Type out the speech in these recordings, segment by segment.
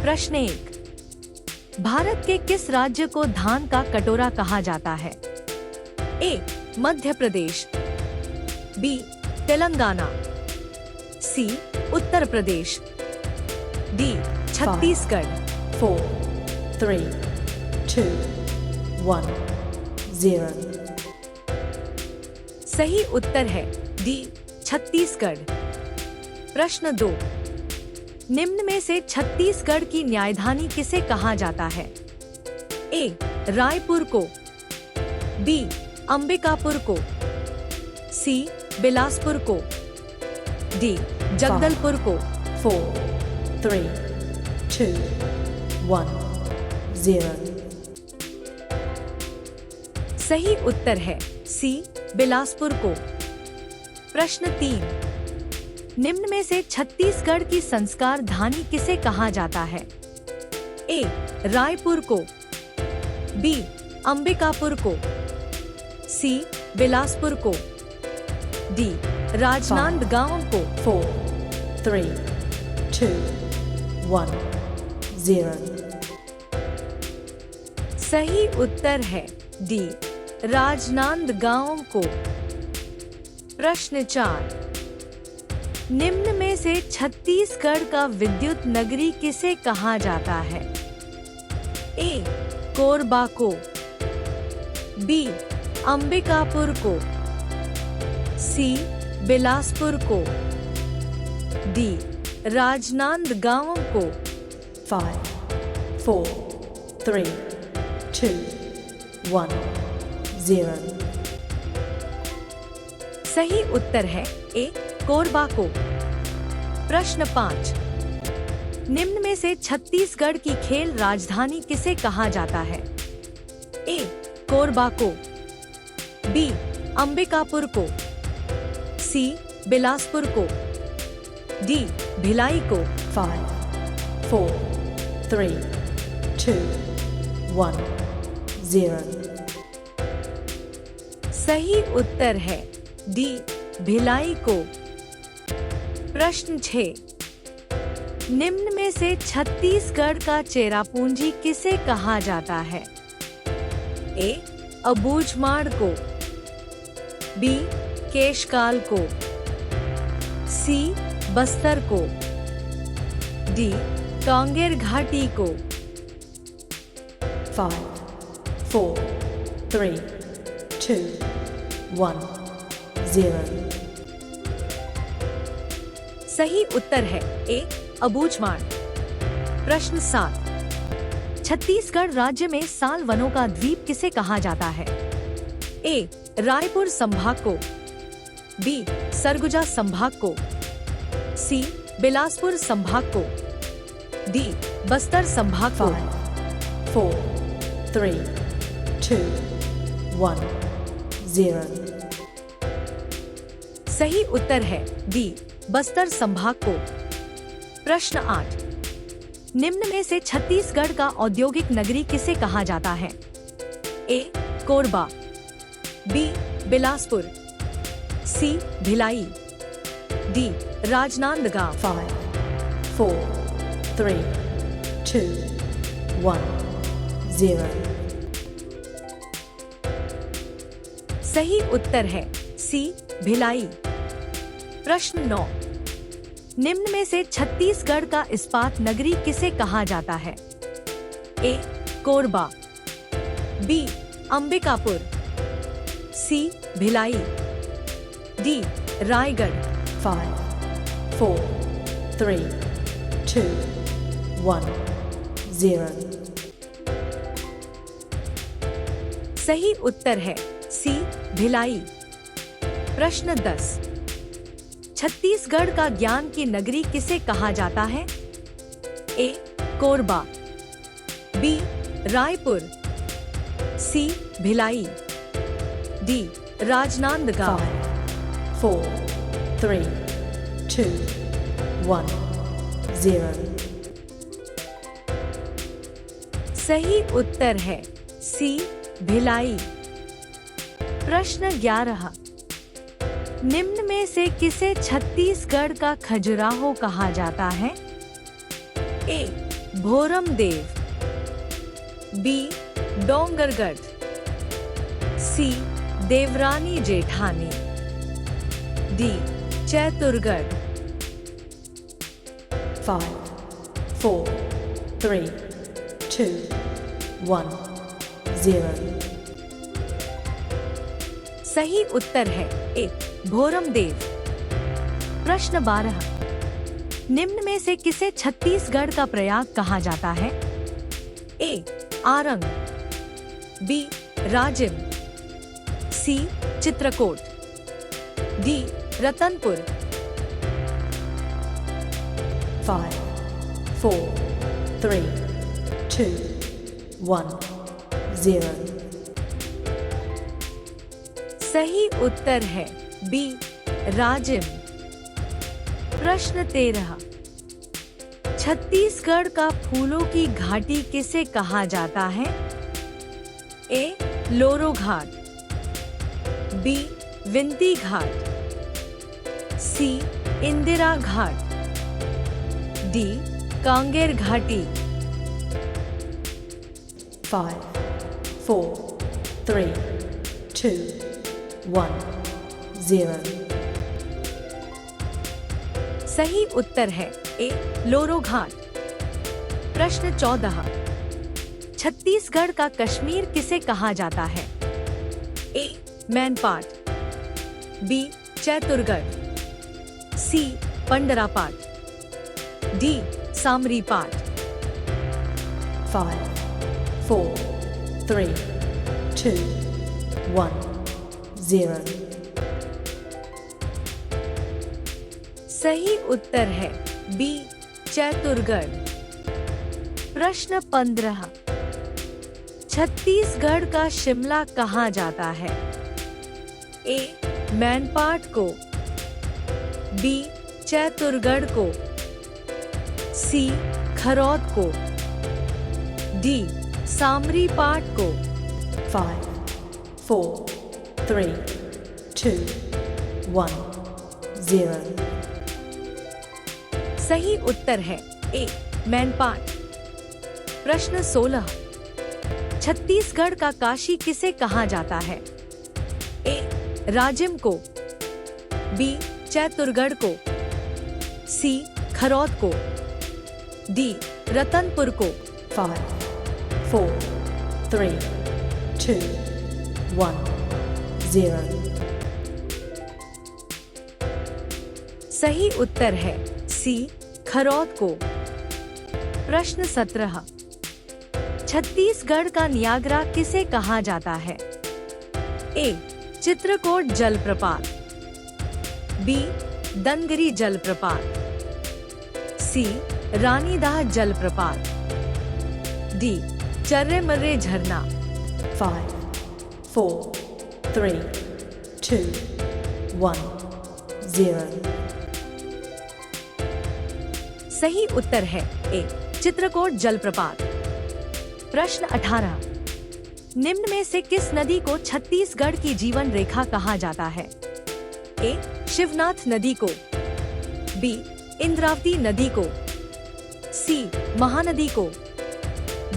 प्रश्न 1, भारत के किस राज्य को धान का कटोरा कहा जाता है? ए. मध्य प्रदेश, बी. तेलंगाना, सी. उत्तर प्रदेश, डी. छत्तीसगढ़। 4, 3, 2, 1, 0। सही उत्तर है डी. छत्तीसगढ़। प्रश्न 2, निम्न में से छत्तीसगढ़ की न्यायधानी किसे कहा जाता है? ए. रायपुर को, बी. अंबिकापुर को, सी. बिलासपुर को, डी. जगदलपुर को। 4, 3, 2, 1, 0। सही उत्तर है सी. बिलासपुर को। प्रश्न 3, निम्न में से छत्तीसगढ़ की संस्कार धानी किसे कहा जाता है? ए. रायपुर को, बी. अंबिकापुर को, सी. बिलासपुर को, डी. राजनांदगांव को। 4, 3, 2, 1, 0। सही उत्तर है डी. राजनांदगांव को। प्रश्न 4, निम्न में से छत्तीसगढ़ का विद्युत नगरी किसे कहा जाता है? ए. कोरबा को, बी. अंबिकापुर को, सी. बिलासपुर को, डी. राजनांदगांव को। 5, 4, 3, 2, 1, 0। सही उत्तर है ए. कोरबा को। प्रश्न 5, निम्न में से छत्तीसगढ़ की खेल राजधानी किसे कहा जाता है? ए. कोरबा को, बी. अंबिकापुर को, सी. बिलासपुर को, डी. भिलाई को। 5, 4, 3, 2, 1, 0। सही उत्तर है डी. भिलाई को। प्रश्न 6, निम्न में से छत्तीसगढ़ का चेरापूंजी किसे कहा जाता है? ए. अबूझमाड़ को, बी. केशकाल को, सी. बस्तर को, डी. कांगेर घाटी को। 5, 4, 3, 2, 1, 0। सही उत्तर है ए. अबूझमाड़। प्रश्न 7, छत्तीसगढ़ राज्य में साल वनों का द्वीप किसे कहा जाता है? ए. रायपुर संभाग को, बी. सरगुजा संभाग को, सी. बिलासपुर संभाग को, डी. बस्तर संभाग को। 5, 4, 3, 2, 1, 0। सही उत्तर है डी. बस्तर संभाग को। प्रश्न 8, निम्न में से छत्तीसगढ़ का औद्योगिक नगरी किसे कहा जाता है? ए. कोरबा, बी. बिलासपुर, सी. भिलाई, डी. राजनांदगांव। 5, 4, 3, 2, 1, 0। सही उत्तर है सी. भिलाई। प्रश्न 9, निम्न में से छत्तीसगढ़ का इस्पात नगरी किसे कहा जाता है? ए. कोरबा, बी. अंबिकापुर, सी. भिलाई, डी. रायगढ़। 5, 4, 3, 2, 1, 0। सही उत्तर है सी. भिलाई। प्रश्न 10, छत्तीसगढ़ का ज्ञान की नगरी किसे कहा जाता है? ए. कोरबा, बी. रायपुर, सी. भिलाई, डी. राजनांदगांव। 5, 4, 3, 2, 1, 0। सही उत्तर है सी. भिलाई। प्रश्न 11, निम्न में से किसे छत्तीसगढ़ का खजुराहो कहा जाता है? ए. भोरमदेव, बी डोंगरगढ़, सी देवरानी जेठानी, डी चैतुरगढ़। 5, 4, 3, 2, 1, 0. सही उत्तर है ए भोरमदेव। प्रश्न 12, निम्न में से किसे छत्तीसगढ़ का प्रयाग कहा जाता है? ए आरंग, बी राजिम, सी चित्रकूट, डी रतनपुर। 5, 4, 3, 2, 1, 0. सही उत्तर है बी राजिम। प्रश्न 13, छत्तीसगढ़ का फूलों की घाटी किसे कहा जाता है? ए लोरो घाट, बी विंती घाट, सी इंदिरा घाट, डी कांगेर घाटी। 5, 4, 3, 2, 1, 0. सही उत्तर है ए लोरो घाट। प्रश्न 14, छत्तीसगढ़ का कश्मीर किसे कहा जाता है? ए मैनपाट, बी चैतुरगढ़, सी पंडरापाट, डी सामरीपाट। 5, 4, 3, 2, 1, 0. सही उत्तर है बी चैतुरगढ़। प्रश्न 15, छत्तीसगढ़ का शिमला कहा जाता है? ए मैनपाट को, बी चैतुरगढ़ को, सी खरौद को, डी सामरीपाट को। 5, 4, 3, 2, 1, 0. सही उत्तर है ए मैनपाट। प्रश्न 16, छत्तीसगढ़ का काशी किसे कहा जाता है? ए राजिम को, बी चैतुरगढ़ को, सी खरौद को, डी रतनपुर को। 5, 4, 3, 2, 1, 0. सही उत्तर है सी खरौद को। प्रश्न 17, छत्तीसगढ़ का नियाग्रा किसे कहा जाता है? ए चित्रकोट जलप्रपात, बी दनगरी जलप्रपात, सी रानीदाह जलप्रपात, डी चर्रेमर्रे झरना। 5, 4, 3, 2, 1, 0. सही उत्तर है ए चित्रकोट जलप्रपात। प्रश्न 18, निम्न में से किस नदी को छत्तीसगढ़ की जीवन रेखा कहा जाता है? ए शिवनाथ नदी को, बी इंद्रावती नदी को, सी महानदी को,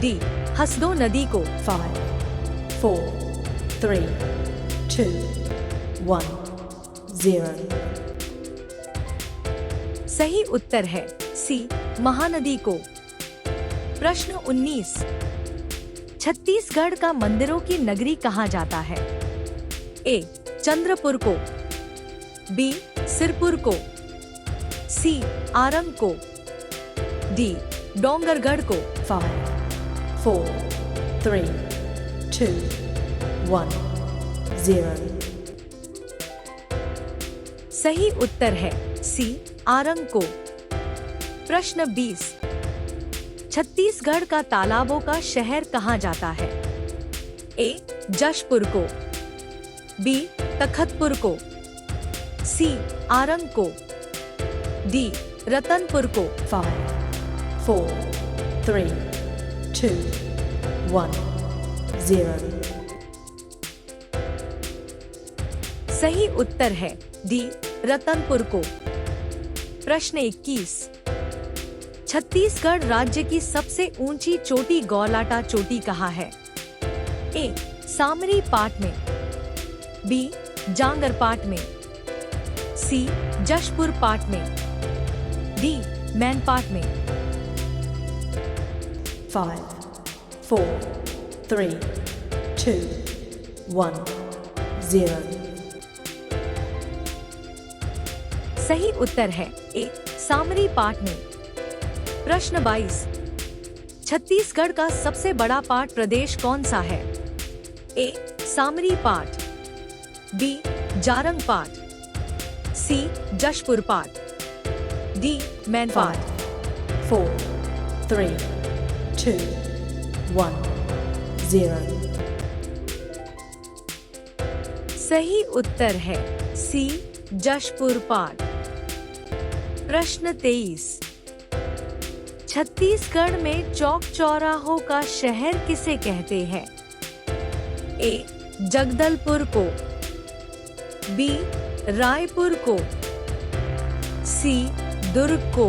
डी हसदो नदी को। 5, 4, 3, 2, 1, 0. सही उत्तर है सी महानदी को। प्रश्न 19, छत्तीसगढ़ का मंदिरों की नगरी कहा जाता है? ए चंद्रपुर को, बी सिरपुर को, सी आरंग को, डी डोंगरगढ़ को। 5, 4, 3, 2, 1, 0. सही उत्तर है सी आरंग को। प्रश्न 20, छत्तीसगढ़ का तालाबों का शहर कहा जाता है? ए जशपुर को, बी तखतपुर को, सी आरंग को, डी रतनपुर को। 5, 4, 3, 2, 1, 0. सही उत्तर है डी रतनपुर को। प्रश्न 21, छत्तीसगढ़ राज्य की सबसे ऊंची चोटी गौलाटा चोटी कहाँ है? ए. सामरी पाट में, बी. जांगर पाट में, सी. जशपुर पाट में, डी. मैनपाट में। 5, 4, 3, 2, 1, 0। सही उत्तर है ए. सामरी पाट में। प्रश्न 22। छत्तीसगढ़ का सबसे बड़ा पाट प्रदेश कौन सा है? ए. सामरी पाट, बी. जारंग पाट, सी. जशपुर पाट, डी. मैनपाट। 4, 3, 2, 1, 0। सही उत्तर है सी. जशपुर पाट। प्रश्न 23। छत्तीसगढ़ में चौक चौराहों का शहर किसे कहते हैं? ए. जगदलपुर को, बी. रायपुर को, सी. दुर्ग को,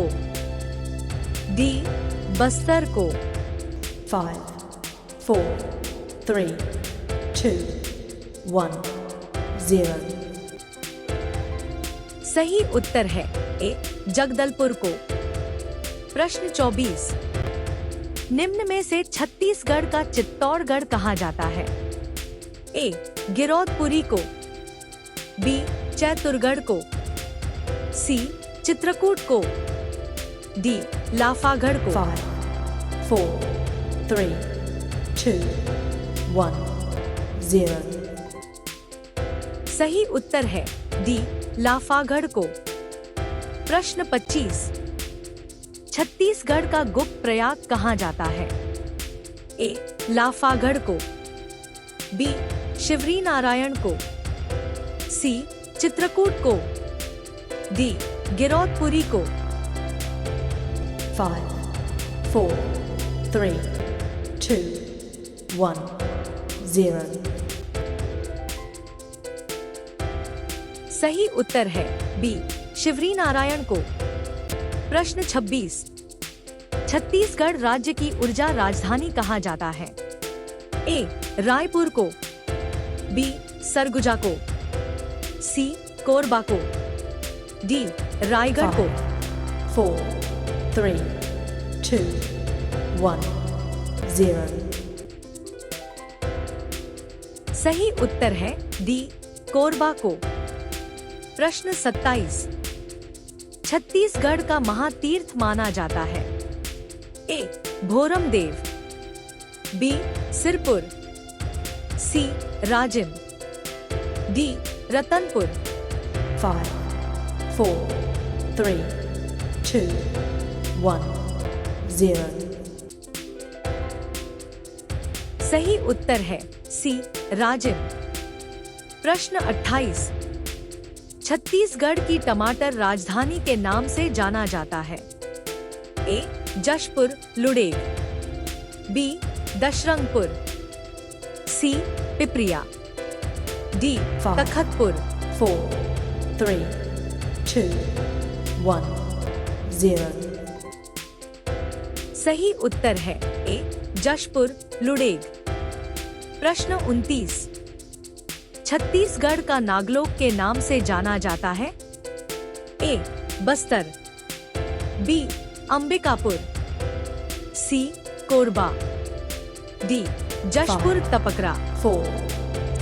डी. बस्तर को। 5, 4, 3, 2, 1, 0। सही उत्तर है ए. जगदलपुर को। प्रश्न 24। निम्न में से छत्तीसगढ़ का चित्तौड़गढ़ कहा जाता है? ए. गिरौदपुरी को, बी. चैतुरगढ़ को, सी. चित्रकूट को, डी. लाफागढ़ को। 5, 4, 3, 2, 1, 0। सही उत्तर है डी. लाफागढ़ को। प्रश्न 25। छत्तीसगढ़ का गुप्त प्रयाग कहाँ जाता है? ए. लाफागढ़ को, बी. शिवरी नारायण को, सी. चित्रकूट को, डी. गिरौदपुरी को। 5, 4, 3, 2, 1, 0। सही उत्तर है बी. शिवरी नारायण को। प्रश्न 26। छत्तीसगढ़ राज्य की ऊर्जा राजधानी कहा जाता है? ए. रायपुर को, बी. सरगुजा को, सी. कोरबा को, डी. रायगढ़ को। 4, 3, 2, 1, 0। सही उत्तर है डी. कोरबा को। प्रश्न 27। छत्तीसगढ़ का महातीर्थ माना जाता है? ए. भोरमदेव, बी. सिरपुर, सी. राजिम, डी. रतनपुर। 5, 4, 3, 2, 1, 0। सही उत्तर है सी. राजिम। प्रश्न 28। छत्तीसगढ़ की टमाटर राजधानी के नाम से जाना जाता है? ए. जशपुर लुड़ेग, बी. दशरंगपुर, सी. पिपरिया, डी. तखतपुर। 4, 3, 2, 1, 0। सही उत्तर है ए. जशपुर लुड़ेग। प्रश्न 29। छत्तीसगढ़ का नागलोक के नाम से जाना जाता है? ए. बस्तर, बी. अंबिकापुर, सी. कोरबा, डी. जशपुर तपकरा। 4,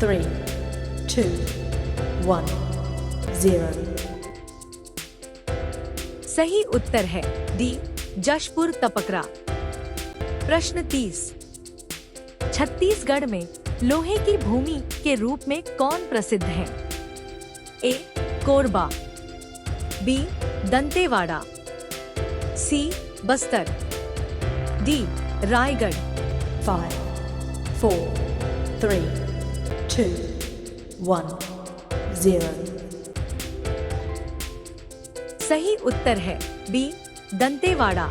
3, 2, 1, 0। सही उत्तर है डी. जशपुर तपकरा। प्रश्न 30। छत्तीसगढ़ में लोहे की भूमि के रूप में कौन प्रसिद्ध है? ए. कोरबा, बी. दंतेवाड़ा, सी. बस्तर, डी. रायगढ़। 5, 4, 3, 2, 1, 0। सही उत्तर है बी. दंतेवाड़ा।